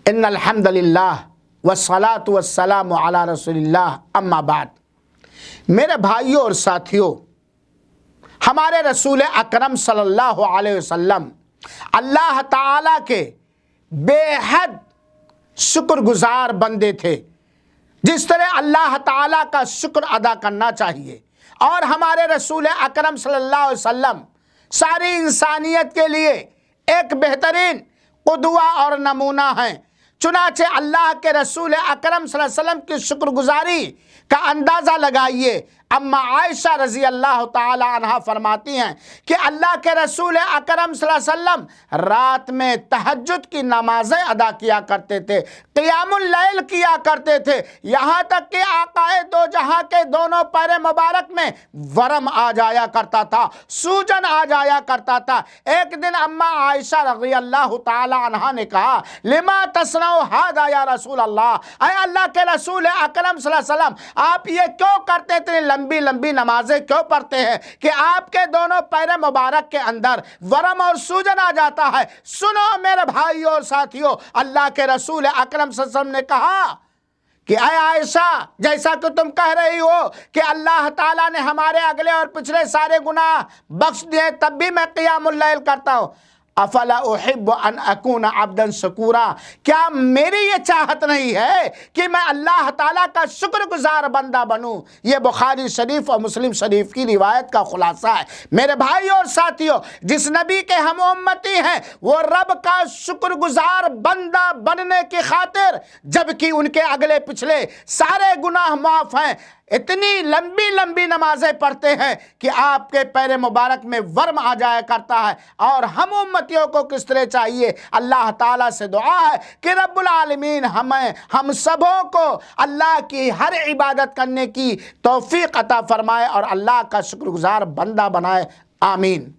ان الحمد للہ والصلاۃ والسلام علی رسول اللہ اما بعد۔ میرے بھائیوں اور ساتھیوں، ہمارے رسول اکرم صلی اللہ علیہ وسلم اللہ تعالیٰ کے بے حد شکر گزار بندے تھے، جس طرح اللہ تعالیٰ کا شکر ادا کرنا چاہیے۔ اور ہمارے رسول اکرم صلی اللہ علیہ وسلم ساری انسانیت کے لیے ایک بہترین قدوہ اور نمونہ ہیں۔ چنانچہ اللہ کے رسول اکرم صلی اللہ علیہ وسلم کی شکر گزاری کا اندازہ لگائیے۔ اما عائشہ رضی اللہ تعالی عنہ فرماتی ہیں کہ اللہ کے رسول اکرم صلی اللہ علیہ وسلم رات میں تہجد کی نمازیں ادا کیا کرتے تھے، قیام اللیل کیا کرتے تھے، یہاں تک کہ آقائے دو جہاں کے دونوں پیر مبارک میں ورم آ جایا کرتا تھا، سوجن آ جایا کرتا تھا۔ ایک دن اما عائشہ رضی اللہ تعالی عنہ نے کہا، لما تصنع ھذا یا رسول اللہ، اے اللہ کے رسول اکرم صلی اللہ علیہ وسلم، آپ یہ کیوں کرتے تھے؟ لمبی لمبی نمازیں کیوں پڑھتے ہیں کہ آپ کے دونوں پیر مبارک کے اندر ورم اور سوجن آ جاتا ہے؟ سنو میرے بھائیوں اور ساتھیوں، اللہ کے رسول اکرم صلی اللہ علیہ وسلم نے کہا کہ اے عائشہ، جیسا کہ تم کہہ رہی ہو کہ اللہ تعالیٰ نے ہمارے اگلے اور پچھلے سارے گناہ بخش دیے، تب بھی میں قیام اللیل کرتا ہوں۔ افلا احب ان اکون عبدا شکورا، کیا میری یہ چاہت نہیں ہے کہ میں اللہ تعالیٰ کا شکر گزار بندہ بنوں؟ یہ بخاری شریف اور مسلم شریف کی روایت کا خلاصہ ہے۔ میرے بھائیوں اور ساتھیوں، جس نبی کے ہم امتی ہیں وہ رب کا شکر گزار بندہ بننے کی خاطر، جبکہ ان کے اگلے پچھلے سارے گناہ معاف ہیں، اتنی لمبی لمبی نمازیں پڑھتے ہیں کہ آپ کے پیر مبارک میں ورم آ جایا کرتا ہے۔ اور ہم امتیوں کو کس طرح چاہیے؟ اللہ تعالیٰ سے دعا ہے کہ رب العالمین ہم سبوں کو اللہ کی ہر عبادت کرنے کی توفیق عطا فرمائے اور اللہ کا شکر گزار بندہ بنائے۔ آمین۔